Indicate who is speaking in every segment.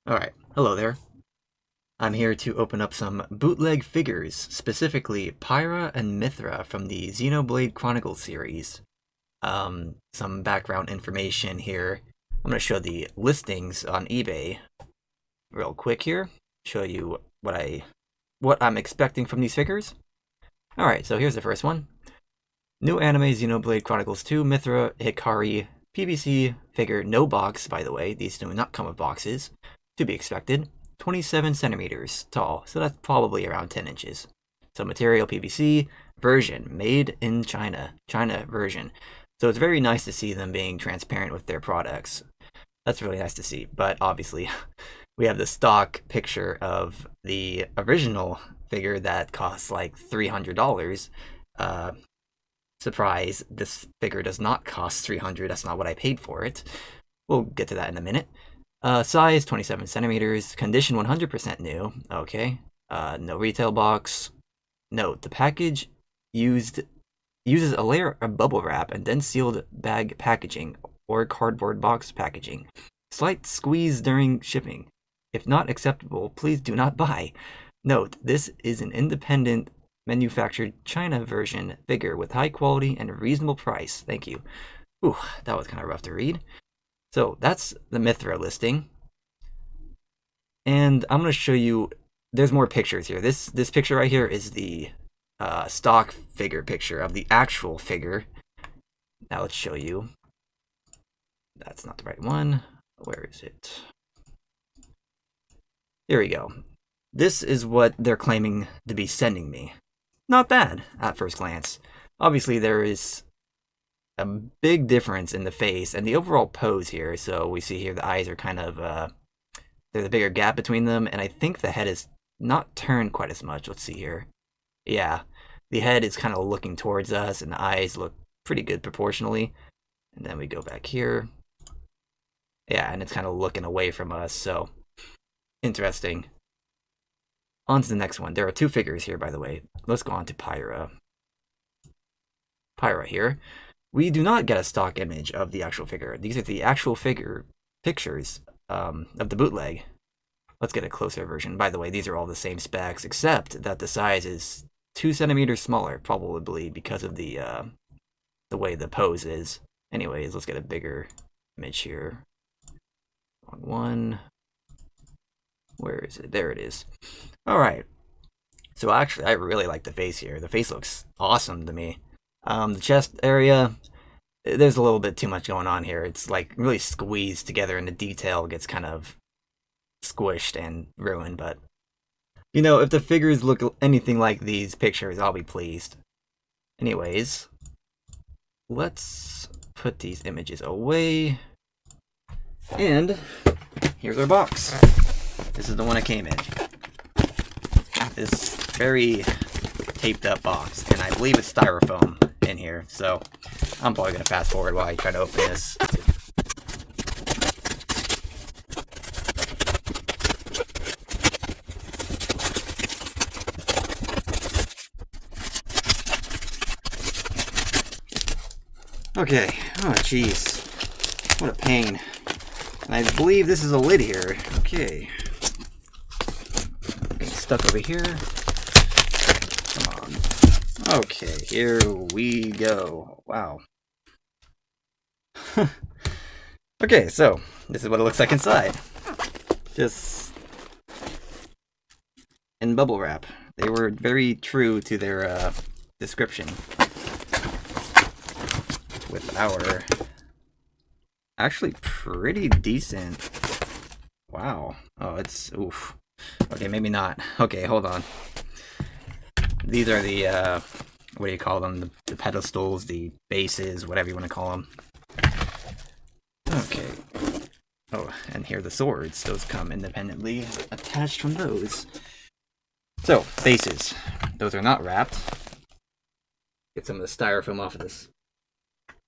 Speaker 1: Alright, hello there. I'm here to open up some bootleg figures, specifically Pyra and Mythra from the Xenoblade Chronicles series. Some background information here. I'm going to show the listings on eBay real quick here. Show you what I'm expecting from these figures. Alright, so here's the first one. New anime Xenoblade Chronicles 2 Mythra Hikari PVC figure, no box, by the way. These do not come with boxes. To be expected. 27 centimeters tall, so that's probably around 10 inches. So material PVC, version, made in China. China version. So it's very nice to see them being transparent with their products. That's really nice to see, but obviously we have the stock picture of the original figure that costs like $300. Surprise, this figure does not cost $300, that's not what I paid for it. We'll get to that in a minute. Size 27 centimeters, condition 100% new. Okay. No retail box. Note, the package uses a layer of bubble wrap and then sealed bag packaging or cardboard box packaging. Slight squeeze during shipping. If not acceptable, please do not buy. Note, this is an independent manufactured China version figure with high quality and a reasonable price. Thank you. Ooh, that was kind of rough to read. So that's the Mythra listing. And I'm going to show you, there's more pictures here. This picture right here is the stock figure picture of the actual figure. Now let's show you. That's not the right one. Where is it? Here we go. This is what they're claiming to be sending me. Not bad at first glance. Obviously there is a big difference in the face and the overall pose here. So we see here the eyes are kind of, there's a bigger gap between them, and I think the head is not turned quite as much. Let's see here. Yeah, the head is kind of looking towards us, and the eyes look pretty good proportionally. And then we go back here. Yeah, and it's kind of looking away from us, so interesting. On to the next one. There are two figures here, by the way. Let's go on to Pyra. Pyra here. We do not get a stock image of the actual figure. These are the actual figure pictures of the bootleg. Let's get a closer version. By the way, these are all the same specs, except that the size is 2 centimeters smaller, probably because of the way the pose is. Anyways, let's get a bigger image here. On one. Where is it? There it is. All right. So actually, I really like the face here. The face looks awesome to me. The chest area, there's a little bit too much going on here. It's like really squeezed together, and the detail gets kind of squished and ruined. But you know, if the figures look anything like these pictures, I'll be pleased. Anyways, let's put these images away. And here's our box. This is the one it came in. This very taped up box, and I believe it's styrofoam in here, so I'm probably going to fast forward while I try to open this. Okay, oh jeez, what a pain. And I believe this is a lid here. Okay. Getting stuck over here. Come on. Okay, here we go. Wow. Okay, so this is what it looks like inside. Just in bubble wrap. They were very true to their description. With our actually pretty decent. Wow. Oh, it's oof. Okay, maybe not. Okay, hold on. These are the what do you call them? The pedestals, the bases, whatever you want to call them. Okay. Oh, and here are the swords. Those come independently attached from those. So, bases. Those are not wrapped. Get some of the styrofoam off of this.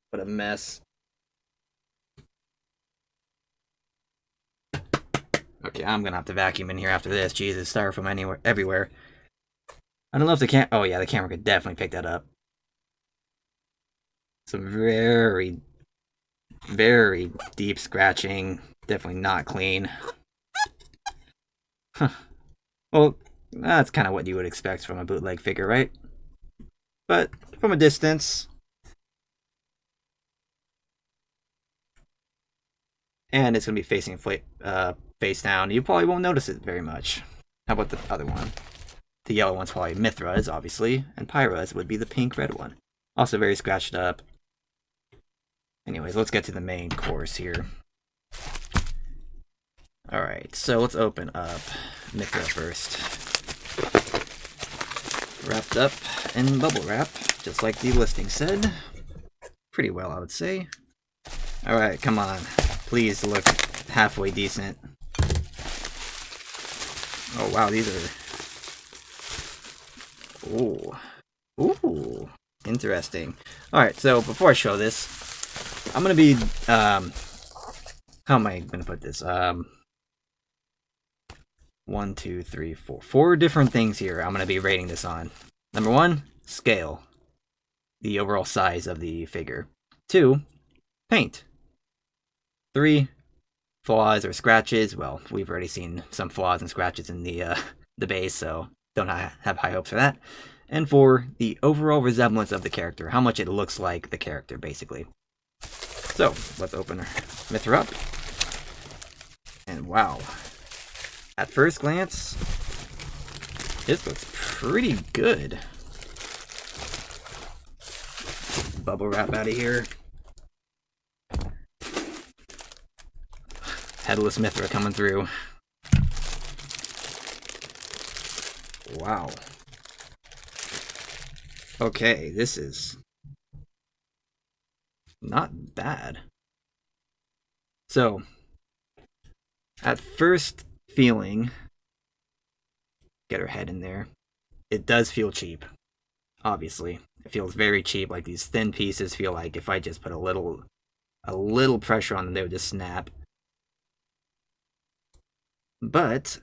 Speaker 1: What a mess. Okay, I'm gonna have to vacuum in here after this. Jesus, styrofoam everywhere. I don't know if the oh yeah, the camera could definitely pick that up. Some very, very deep scratching. Definitely not clean. Well, that's kind of what you would expect from a bootleg figure, right? But from a distance, and it's going to be facing face down, you probably won't notice it very much. How about the other one? The yellow one's probably Mithra's, obviously, and Pyra's would be the pink-red one. Also very scratched up. Anyways, let's get to the main course here. Alright, so let's open up Mythra first. Wrapped up in bubble wrap, just like the listing said. Pretty well, I would say. Alright, come on. Please look halfway decent. Oh wow, these are... Ooh. Ooh. Interesting. Alright, so before I show this, I'm gonna be, how am I gonna put this? 1, 2, 3, 4. 4 different things here I'm gonna be rating this on. Number 1, scale. The overall size of the figure. 2, paint. 3, flaws or scratches. Well, we've already seen some flaws and scratches in the base, so don't have high hopes for that. And 4, the overall resemblance of the character. How much it looks like the character, basically. So, let's open Mythra up. And wow. At first glance, this looks pretty good. Bubble wrap out of here. Headless Mithra coming through. Wow. Okay, this is not bad. So, at first feeling, get her head in there, it does feel cheap. Obviously, it feels very cheap. Like these thin pieces feel like if I just put a little pressure on them, they would just snap. But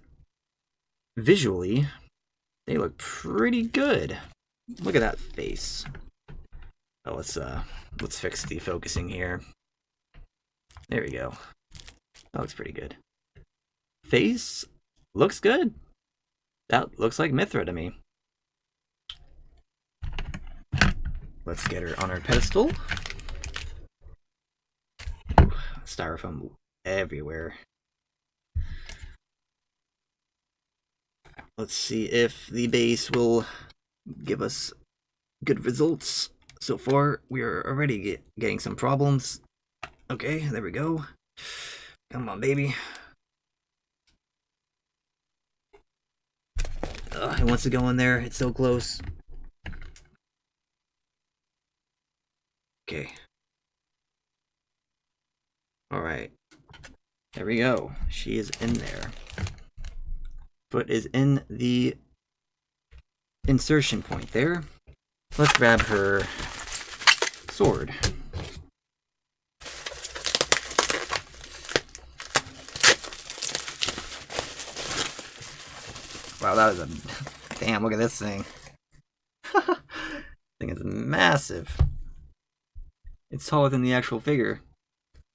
Speaker 1: visually, they look pretty good. Look at that face. Oh, let's fix the focusing here. There we go. That looks pretty good. Face looks good. That looks like Mithra to me. Let's get her on her pedestal. Ooh, styrofoam everywhere. Let's see if the base will give us good results. So far, we are already getting some problems. Okay, there we go. Come on, baby. It wants to go in there. It's so close. Okay. Alright. There we go. She is in there. Foot is in the insertion point there. Let's grab her sword. Wow, that is a... Damn, look at this thing. This thing is massive. It's taller than the actual figure.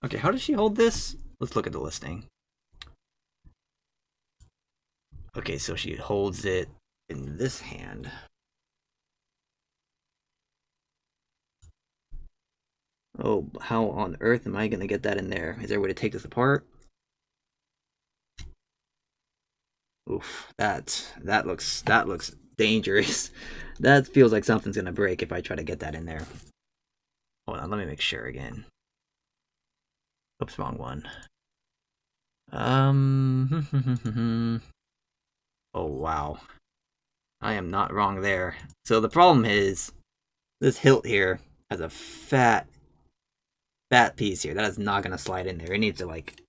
Speaker 1: Okay, how does she hold this? Let's look at the listing. Okay, so she holds it in this hand. Oh, how on earth am I gonna get that in there? Is there a way to take this apart? Oof, that looks dangerous. That feels like something's gonna break if I try to get that in there. Hold on, let me make sure again. Oops, wrong one. Oh wow. I am not wrong there. So the problem is this hilt here has a fat piece here. That is not gonna slide in there. It needs to like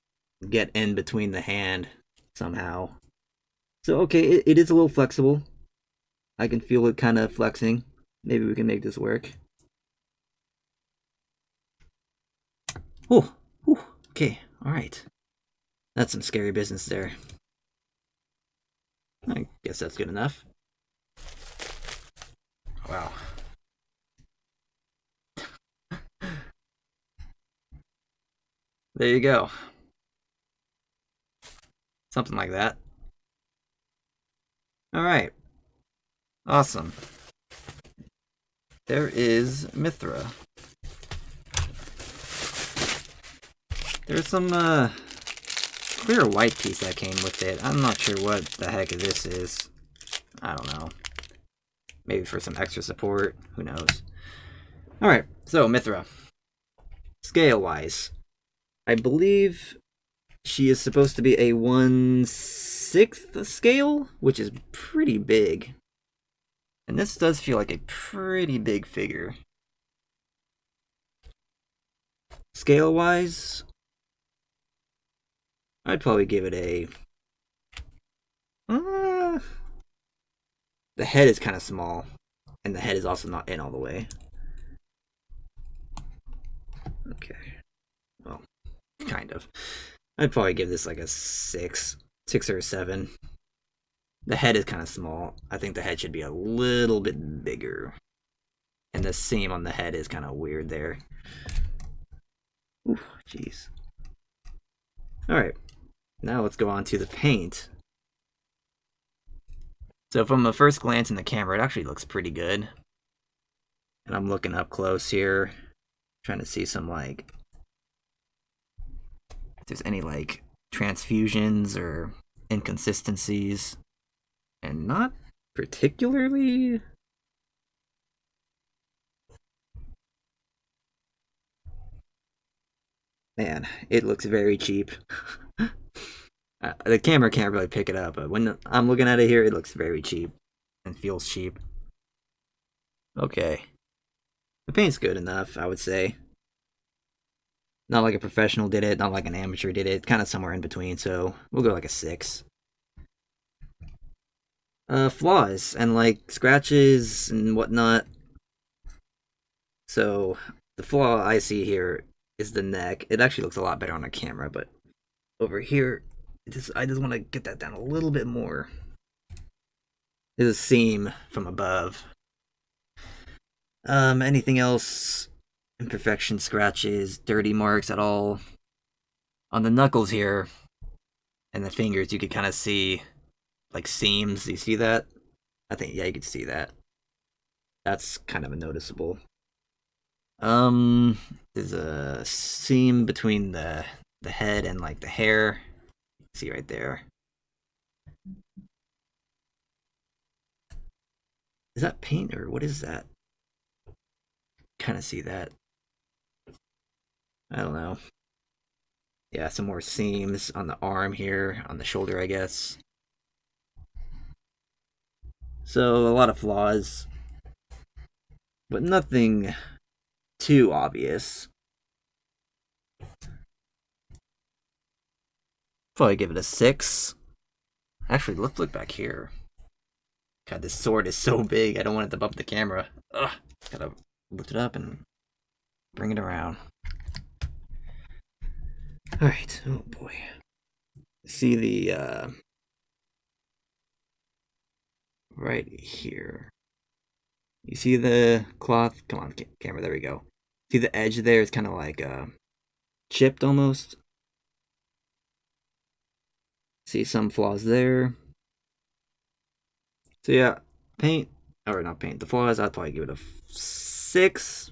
Speaker 1: get in between the hand somehow. So okay, it is a little flexible. I can feel it kind of flexing. Maybe we can make this work. Oh, okay, alright. That's some scary business there. I guess that's good enough. Wow. There you go. Something like that. Alright. Awesome. There is Mithra. There's some clear white piece that came with it. I'm not sure what the heck this is. I don't know. Maybe for some extra support. Who knows? Alright, so Mithra. Scale-wise, I believe she is supposed to be a 1/6 scale, which is pretty big. And this does feel like a pretty big figure. Scale-wise, I'd probably give it a... the head is kind of small, and the head is also not in all the way. Okay. Well, kind of. I'd probably give this like a 6 or a 7. The head is kind of small. I think the head should be a little bit bigger. And the seam on the head is kind of weird there. Ooh, jeez. Alright. Now let's go on to the paint. So from a first glance in the camera, it actually looks pretty good. And I'm looking up close here. Trying to see some, like... if there's any, like, transfusions or inconsistencies. And not particularly. Man, it looks very cheap. The camera can't really pick it up, but when I'm looking at it here, it looks very cheap and feels cheap. Okay. The paint's good enough, I would say. Not like a professional did it, not like an amateur did it, kind of somewhere in between, so we'll go like a 6. Flaws and like scratches and whatnot. So the flaw I see here is the neck. It actually looks a lot better on a camera, but over here, I just want to get that down a little bit more. There's a seam from above. Anything else? Imperfection, scratches, dirty marks at all? On the knuckles here and the fingers, you could kind of see like seams. Do you see that? I think, yeah, you can see that. That's kind of a noticeable. There's a seam between the head and like the hair. See right there. Is that paint or what is that? Kind of see that. I don't know. Yeah, some more seams on the arm here, on the shoulder, I guess. So, a lot of flaws, but nothing too obvious. Probably give it a 6. Actually, let's look back here. God, this sword is so big, I don't want it to bump the camera. Ugh, gotta lift it up and bring it around. Alright, oh boy. See the, right here. You see the cloth? Come on, camera, there we go. See the edge there is kind of like, chipped almost. See some flaws there. So yeah, paint, or not paint, the flaws, I'd probably give it a 6.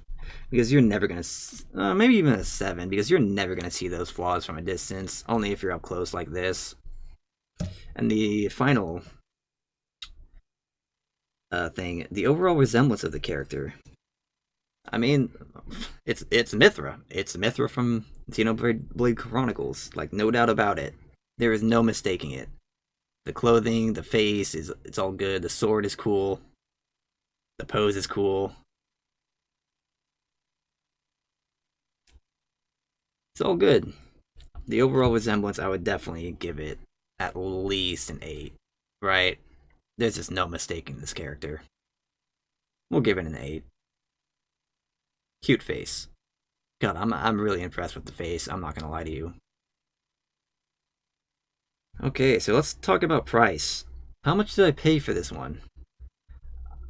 Speaker 1: Because you're never going to, maybe even a 7, because you're never going to see those flaws from a distance, only if you're up close like this. And the final thing, the overall resemblance of the character. I mean, it's Mithra. It's Mithra from Xenoblade Chronicles, like no doubt about it. There is no mistaking it. The clothing, the face, it's all good. The sword is cool. The pose is cool. It's all good. The overall resemblance, I would definitely give it at least an 8, right? There's just no mistaking this character. We'll give it an 8. Cute face. God, I'm really impressed with the face. I'm not gonna lie to you. Okay, so let's talk about price. How much did I pay for this one?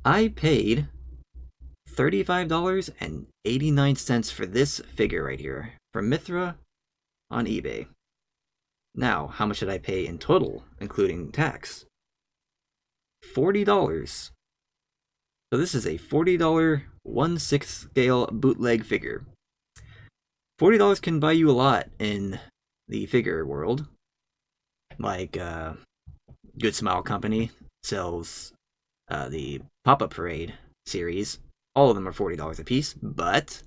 Speaker 1: I paid $35.89 for this figure right here from Mithra on eBay. Now, how much did I pay in total, including tax? $40. So this is a $40 1/6 scale bootleg figure. $40 can buy you a lot in the figure world. Like, Good Smile Company sells the Pop-Up Parade series. All of them are $40 a piece, but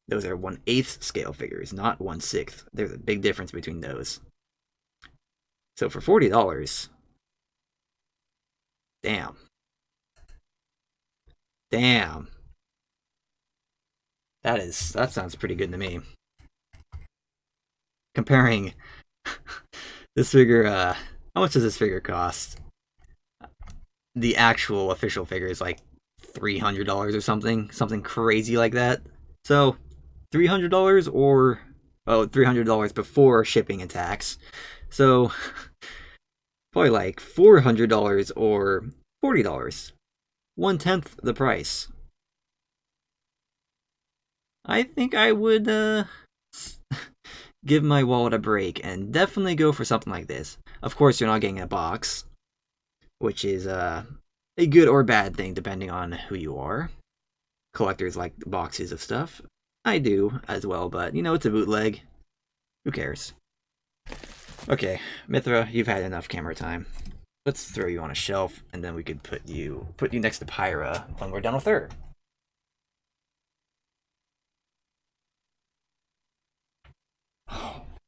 Speaker 1: those are 1/8 scale figures, not 1/6. There's a big difference between those. So for $40, damn. Damn. That sounds pretty good to me. Comparing this figure, how much does this figure cost? The actual official figure is like $300 or something crazy like that. So $300 or $300 before shipping and tax. So probably like $400 or $40. 1/10 the price. I think I would give my wallet a break and definitely go for something like this. Of course, you're not getting a box, which is a good or bad thing depending on who you are. Collectors like boxes of stuff. I do as well, but you know, it's a bootleg. Who cares? Okay, Mythra, you've had enough camera time. Let's throw you on a shelf, and then we could put you next to Pyra when we're done with her.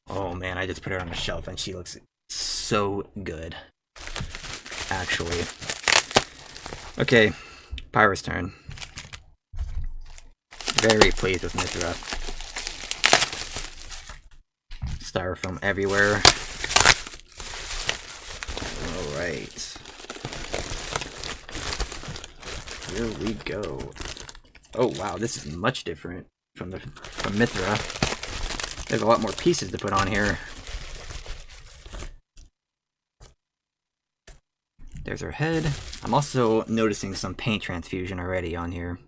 Speaker 1: Oh man, I just put her on the shelf, and she looks so good. Actually. Okay, Pyra's turn. Very pleased with Mithra. Styrofoam everywhere. Alright. Here we go. Oh wow, this is much different from Mithra. There's a lot more pieces to put on here. There's her head. I'm also noticing some paint transfusion already on here.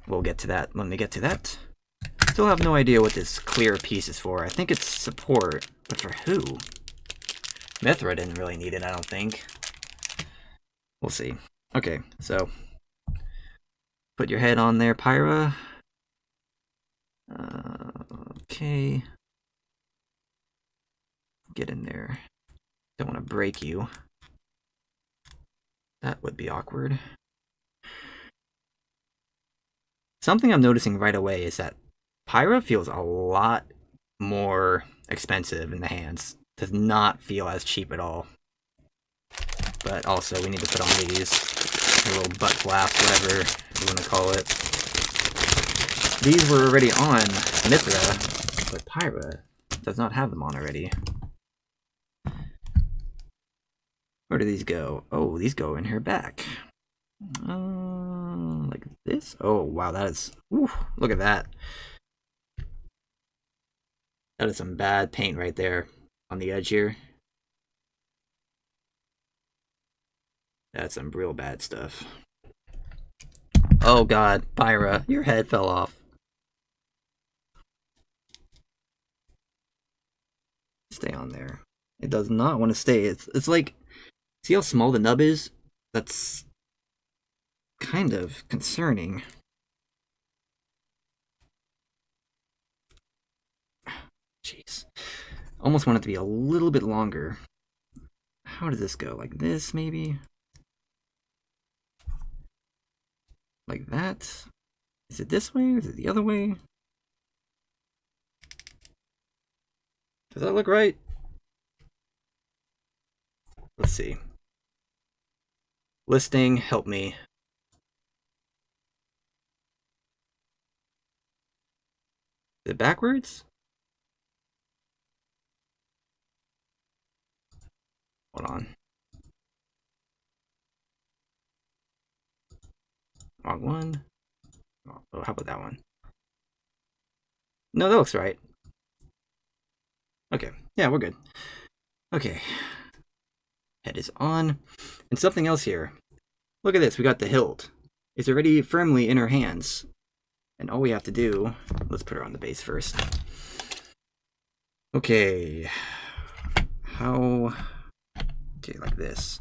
Speaker 1: We'll get to that when we get to that. Still have no idea what this clear piece is for. I think it's support, but for who? Mithra didn't really need it, I don't think. We'll see. Okay, so put your head on there, Pyra. Okay. Get in there. Don't want to break you. That would be awkward. Something I'm noticing right away is that Pyra feels a lot more expensive in the hands. Does not feel as cheap at all. But also, we need to put on these little butt flaps, whatever you want to call it. These were already on Mithra, but Pyra does not have them on already. Where do these go? Oh, these go in her back. Like this? Oh, wow, that is... Ooh, look at that. That is some bad paint right there on the edge here. That's some real bad stuff. Oh god, Pyra, your head fell off. Stay on there. It does not want to stay. It's like... See how small the nub is? That's kind of concerning. Jeez. Almost want it to be a little bit longer. How does this go? Like this, maybe? Like that? Is it this way or is it the other way? Does that look right? Let's see. Listing, help me. Is it backwards? Hold on. Wrong one. Oh, how about that one? No, that looks right. Okay, yeah, we're good. Okay. Head is on. And something else here. Look at this, we got the hilt. It's already firmly in her hands. And all we have to do... Let's put her on the base first. Okay. How... Okay, like this.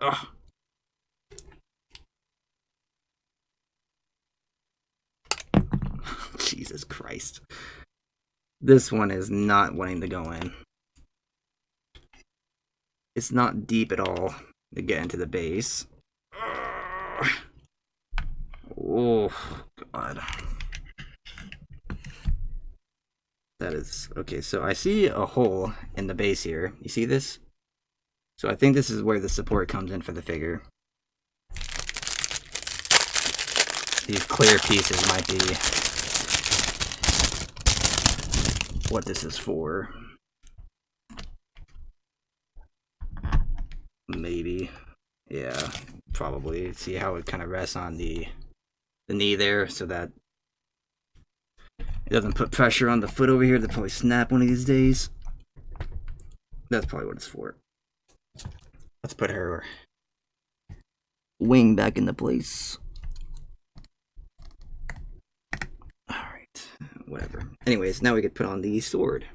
Speaker 1: Ugh. Jesus Christ. This one is not wanting to go in. It's not deep at all to get into the base. Oh, God. That is... Okay, so I see a hole in the base here. You see this? So I think this is where the support comes in for the figure. These clear pieces might be what this is for. Maybe. Yeah, probably. See how it kind of rests on the knee there so that it doesn't put pressure on the foot over here. They'll probably snap one of these days. That's probably what it's for. Let's put her wing back into place. Alright, whatever. Anyways, now we could put on the sword.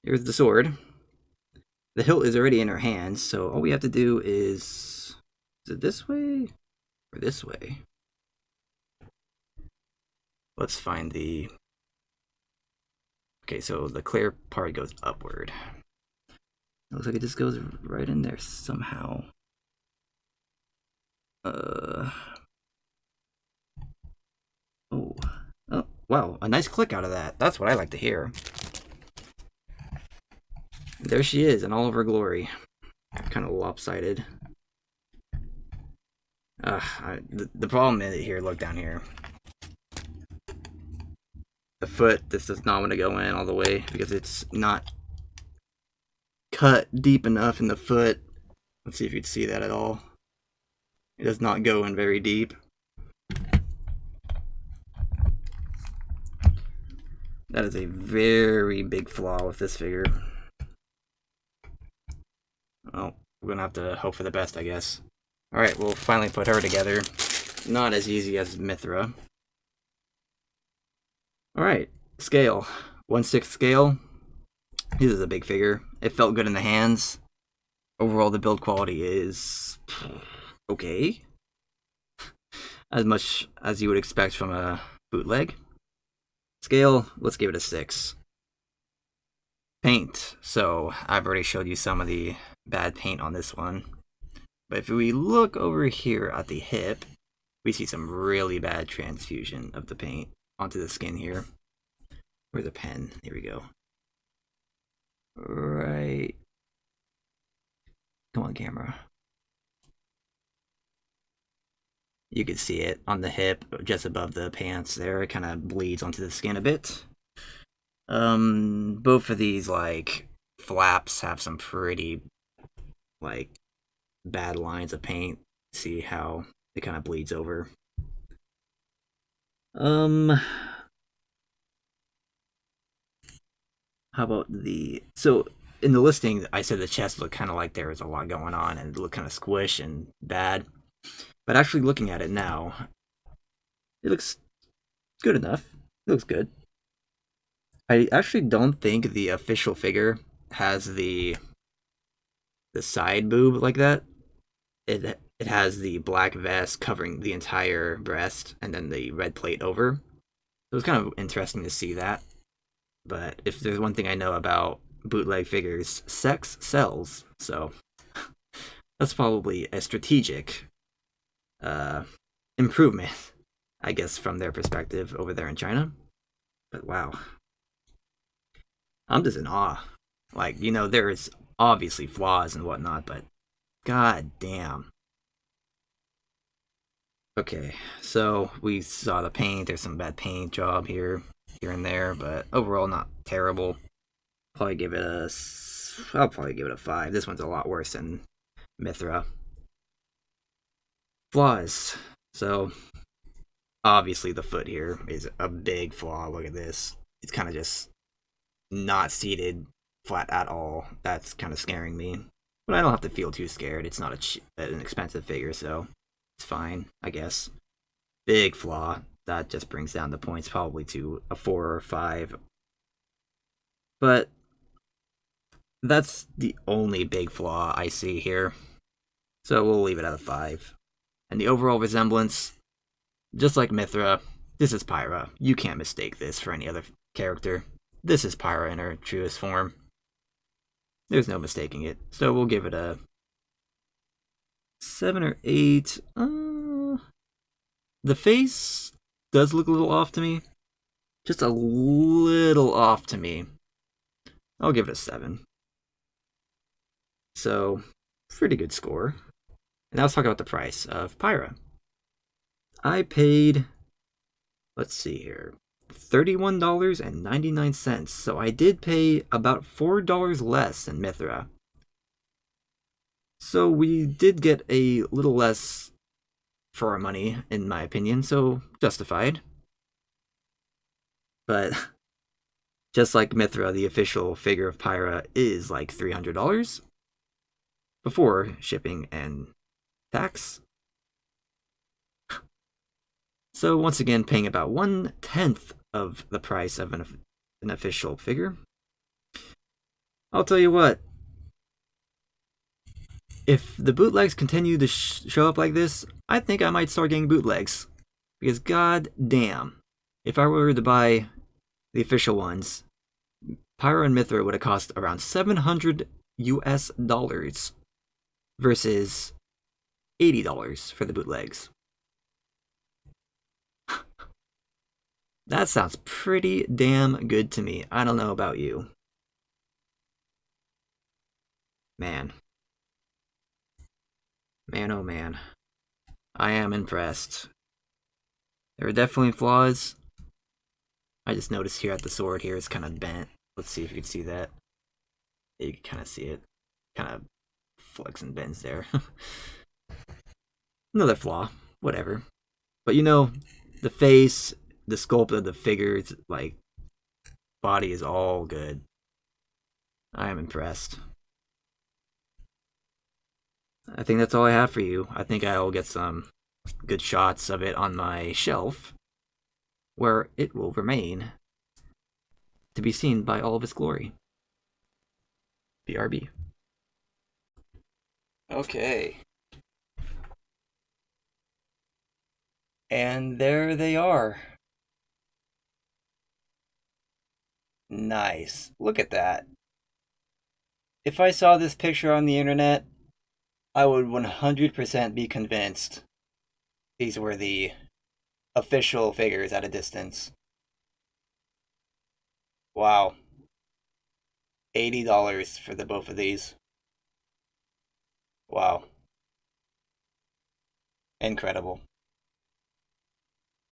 Speaker 1: Here's the sword. The hilt is already in her hands, so all we have to do is it this way or this way? Let's find the... Okay, so the clear part goes upward. It looks like it just goes right in there somehow. Oh, wow, a nice click out of that. That's what I like to hear. There she is in all of her glory. Kind of lopsided. The problem is here, look down here. The foot, this does not want to go in all the way because it's not cut deep enough in the foot. Let's see if you'd see that at all. It does not go in very deep. That is a very big flaw with this figure. Well, we're gonna have to hope for the best, I guess. Alright, we'll finally put her together. Not as easy as Mithra. Alright, scale. 1/6 scale. This is a big figure. It felt good in the hands. Overall, the build quality is okay. As much as you would expect from a bootleg. Scale, let's give it a 6. Paint. So, I've already showed you some of the bad paint on this one. But if we look over here at the hip, we see some really bad transfusion of the paint onto the skin here. Where's the pen? Here we go. Right. Come on, camera. You can see it on the hip, just above the pants there. It kind of bleeds onto the skin a bit. Both of these, like, flaps have some pretty, like, bad lines of paint. See how it kind of bleeds over. How about the... So, in the listing, I said the chest looked kind of like there was a lot going on, and it looked kind of squish and bad. But actually looking at it now, it looks good enough. It looks good. I actually don't think the official figure has the side boob like that. It has the black vest covering the entire breast and then the red plate over. So it's kind of interesting to see that. But if there's one thing I know about bootleg figures, sex sells. So that's probably a strategic improvement, I guess, from their perspective over there in China. But wow. I'm just in awe. Like, you know, there's obviously flaws and whatnot, but god damn. Okay, so we saw the paint. There's some bad paint job here and there, but overall not terrible. I'll probably give it a 5. This one's a lot worse than Mythra. Flaws. So obviously the foot here is a big flaw. Look at this. It's kind of just not seated flat at all. That's kind of scaring me. But I don't have to feel too scared. It's not an expensive figure, so it's fine, I guess. Big flaw. That just brings down the points probably to a 4 or 5. But That's the only big flaw I see here. So we'll leave it at a 5. And the overall resemblance, just like Mithra, this is Pyra. You can't mistake this for any other character. This is Pyra in her truest form. There's no mistaking it. So we'll give it a 7 or 8. The face does look a little off to me. Just a little off to me. I'll give it a 7. So, pretty good score. And now let's talk about the price of Pyra. I paid, let's see here, $31.99. So I did pay about $4 less than Mithra. So we did get a little less for our money, in my opinion, so justified. But just like Mithra, the official figure of Pyra is like $300 before shipping and tax. So once again, paying about 1/10 of the price of an official figure. I'll tell you what, if the bootlegs continue to show up like this, I think I might start getting bootlegs. Because god damn, if I were to buy the official ones, Pyra and Mithra would have cost around $700 US versus $80 for the bootlegs. That sounds pretty damn good to me. I don't know about you. Man. Man, oh man. I am impressed. There are definitely flaws. I just noticed here at the sword here is kind of bent. Let's see if you can see that. You can kind of see it. Kind of flex and bends there. Another flaw. Whatever. But you know, the face, the sculpt of the figures, like, body is all good. I am impressed. I think that's all I have for you. I think I'll get some good shots of it on my shelf, where it will remain to be seen by all of its glory. BRB. Okay. And there they are. Nice. Look at that. If I saw this picture on the internet, I would 100% be convinced these were the official figures at a distance. Wow. $80 for the both of these. Wow. Incredible.